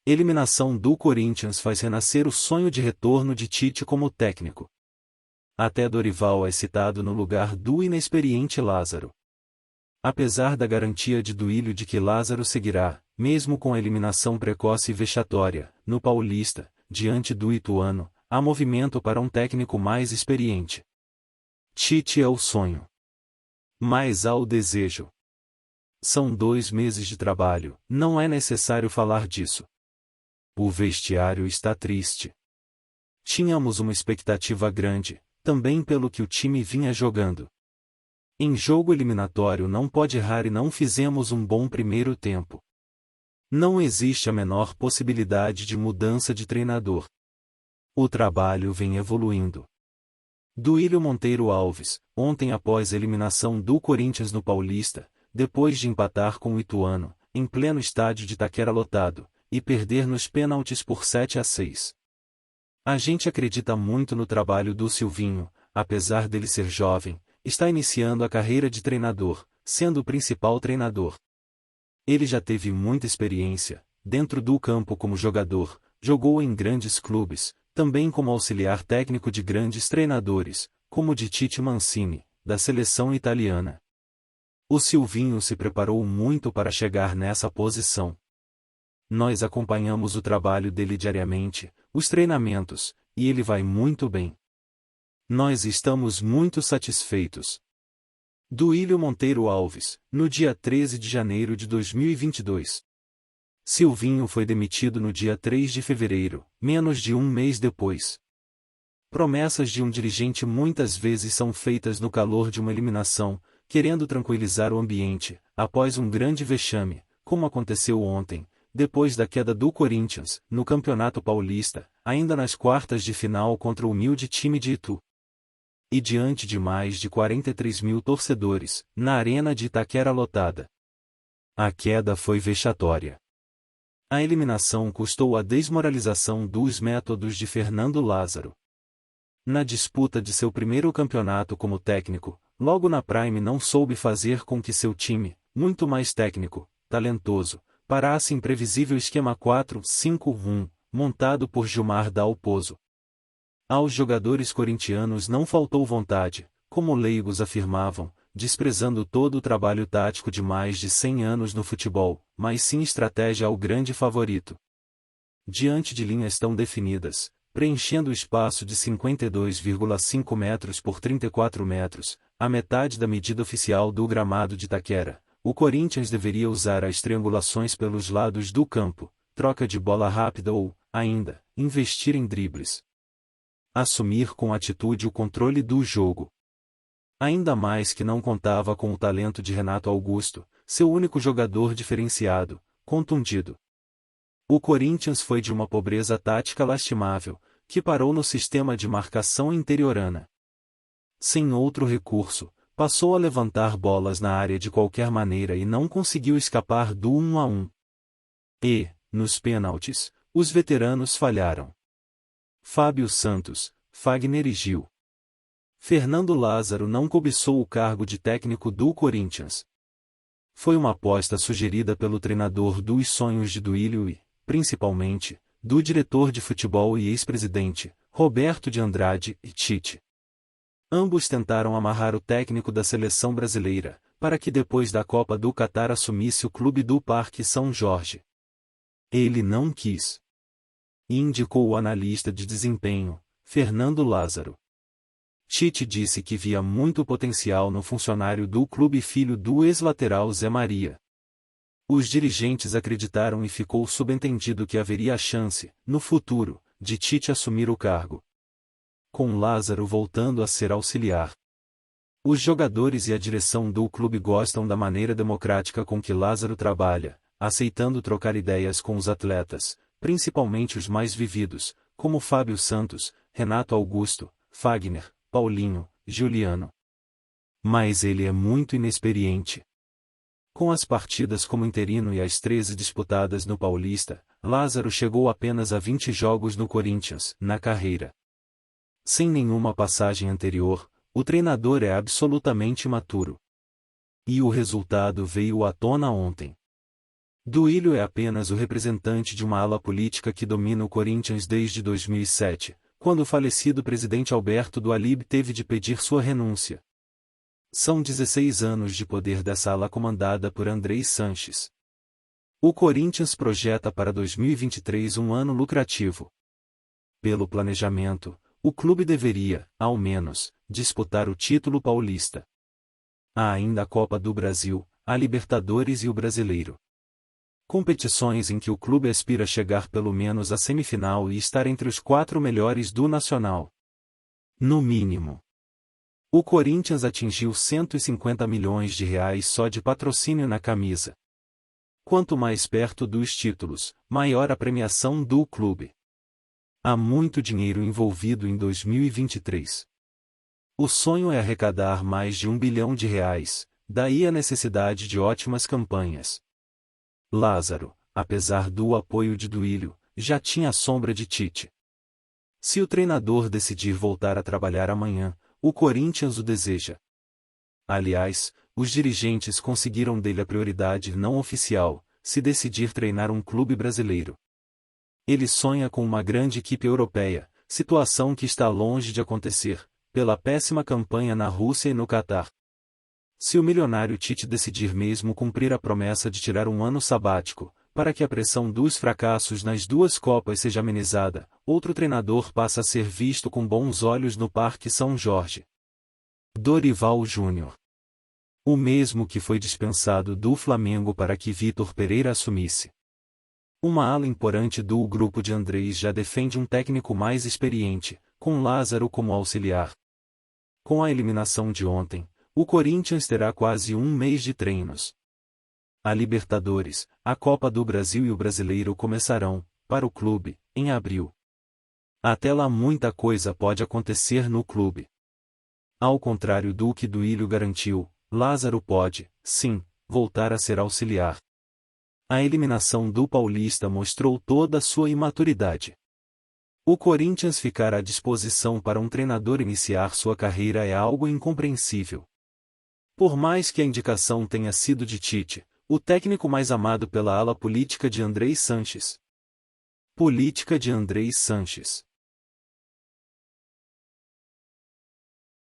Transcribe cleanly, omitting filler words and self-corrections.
Eliminação do Corinthians faz renascer o sonho de retorno de Tite como técnico. Até Dorival é citado no lugar do inexperiente Lázaro. Apesar da garantia de Duílio de que Lázaro seguirá, mesmo com a eliminação precoce e vexatória, no Paulista, diante do Ituano, há movimento para um técnico mais experiente. Tite é o sonho. Mas há o desejo. São 2 meses de trabalho, não é necessário falar disso. O vestiário está triste. Tínhamos uma expectativa grande, também pelo que o time vinha jogando. Em jogo eliminatório não pode errar e não fizemos um bom primeiro tempo. Não existe a menor possibilidade de mudança de treinador. O trabalho vem evoluindo. Duílio Monteiro Alves, ontem após a eliminação do Corinthians no Paulista, depois de empatar com o Ituano, em pleno estádio de Itaquera lotado, e perder nos pênaltis por 7-6. A gente acredita muito no trabalho do Silvinho, apesar dele ser jovem, está iniciando a carreira de treinador, sendo o principal treinador. Ele já teve muita experiência, dentro do campo como jogador, jogou em grandes clubes, também como auxiliar técnico de grandes treinadores, como de Tite Mancini, da seleção italiana. O Silvinho se preparou muito para chegar nessa posição. Nós acompanhamos o trabalho dele diariamente, os treinamentos, e ele vai muito bem. Nós estamos muito satisfeitos. Duílio Monteiro Alves, no dia 13 de janeiro de 2022. Silvinho foi demitido no dia 3 de fevereiro, menos de um mês depois. Promessas de um dirigente muitas vezes são feitas no calor de uma eliminação, querendo tranquilizar o ambiente, após um grande vexame, como aconteceu ontem, depois da queda do Corinthians, no Campeonato Paulista, ainda nas quartas de final contra o humilde time de Itu. E diante de mais de 43 mil torcedores, na arena de Itaquera lotada. A queda foi vexatória. A eliminação custou a desmoralização dos métodos de Fernando Lázaro. Na disputa de seu primeiro campeonato como técnico, logo na Prime não soube fazer com que seu time, muito mais técnico, talentoso, parasse imprevisível esquema 4-5-1, montado por Gilmar Dalpozo. Aos jogadores corintianos não faltou vontade, como leigos afirmavam, desprezando todo o trabalho tático de mais de 100 anos no futebol, mas sim estratégia ao grande favorito. Diante de linhas tão definidas, preenchendo o espaço de 52,5 metros por 34 metros, a metade da medida oficial do gramado de Itaquera, o Corinthians deveria usar as triangulações pelos lados do campo, troca de bola rápida ou, ainda, investir em dribles. Assumir com atitude o controle do jogo. Ainda mais que não contava com o talento de Renato Augusto, seu único jogador diferenciado, contundido. O Corinthians foi de uma pobreza tática lastimável, que parou no sistema de marcação interiorana. Sem outro recurso, passou a levantar bolas na área de qualquer maneira e não conseguiu escapar do 1-1. E, nos pênaltis, os veteranos falharam. Fábio Santos, Fagner e Gil. Fernando Lázaro não cobiçou o cargo de técnico do Corinthians. Foi uma aposta sugerida pelo treinador dos sonhos de Duílio e, principalmente, do diretor de futebol e ex-presidente, Roberto de Andrade e Tite. Ambos tentaram amarrar o técnico da seleção brasileira, para que depois da Copa do Catar assumisse o clube do Parque São Jorge. Ele não quis. E indicou o analista de desempenho, Fernando Lázaro. Tite disse que via muito potencial no funcionário do clube, filho do ex-lateral Zé Maria. Os dirigentes acreditaram e ficou subentendido que haveria a chance, no futuro, de Tite assumir o cargo, com Lázaro voltando a ser auxiliar. Os jogadores e a direção do clube gostam da maneira democrática com que Lázaro trabalha, aceitando trocar ideias com os atletas, principalmente os mais vividos, como Fábio Santos, Renato Augusto, Fagner, Paulinho, Juliano. Mas ele é muito inexperiente. Com as partidas como interino e as 13 disputadas no Paulista, Lázaro chegou apenas a 20 jogos no Corinthians, na carreira. Sem nenhuma passagem anterior, o treinador é absolutamente imaturo. E o resultado veio à tona ontem. Duílio é apenas o representante de uma ala política que domina o Corinthians desde 2007, quando o falecido presidente Alberto Dualib teve de pedir sua renúncia. São 16 anos de poder dessa ala comandada por Andrei Sanches. O Corinthians projeta para 2023 um ano lucrativo. Pelo planejamento, o clube deveria, ao menos, disputar o título paulista. Há ainda a Copa do Brasil, a Libertadores e o Brasileiro. Competições em que o clube aspira chegar pelo menos à semifinal e estar entre os 4 melhores do Nacional. No mínimo. O Corinthians atingiu R$ 150 milhões só de patrocínio na camisa. Quanto mais perto dos títulos, maior a premiação do clube. Há muito dinheiro envolvido em 2023. O sonho é arrecadar mais de R$ 1 bilhão, daí a necessidade de ótimas campanhas. Lázaro, apesar do apoio de Duílio, já tinha a sombra de Tite. Se o treinador decidir voltar a trabalhar amanhã, o Corinthians o deseja. Aliás, os dirigentes conseguiram dele a prioridade não oficial, se decidir treinar um clube brasileiro. Ele sonha com uma grande equipe europeia, situação que está longe de acontecer, pela péssima campanha na Rússia e no Catar. Se o milionário Tite decidir mesmo cumprir a promessa de tirar um ano sabático, para que a pressão dos fracassos nas 2 Copas seja amenizada, outro treinador passa a ser visto com bons olhos no Parque São Jorge. Dorival Júnior. O mesmo que foi dispensado do Flamengo para que Vitor Pereira assumisse. Uma ala importante do grupo de Andrés já defende um técnico mais experiente, com Lázaro como auxiliar. Com a eliminação de ontem, o Corinthians terá quase um mês de treinos. A Libertadores, a Copa do Brasil e o Brasileiro começarão, para o clube, em abril. Até lá muita coisa pode acontecer no clube. Ao contrário do que Duílio garantiu, Lázaro pode, sim, voltar a ser auxiliar. A eliminação do Paulista mostrou toda a sua imaturidade. O Corinthians ficar à disposição para um treinador iniciar sua carreira é algo incompreensível. Por mais que a indicação tenha sido de Tite, o técnico mais amado pela ala política de Andrei Sanches. Política de Andrei Sanches.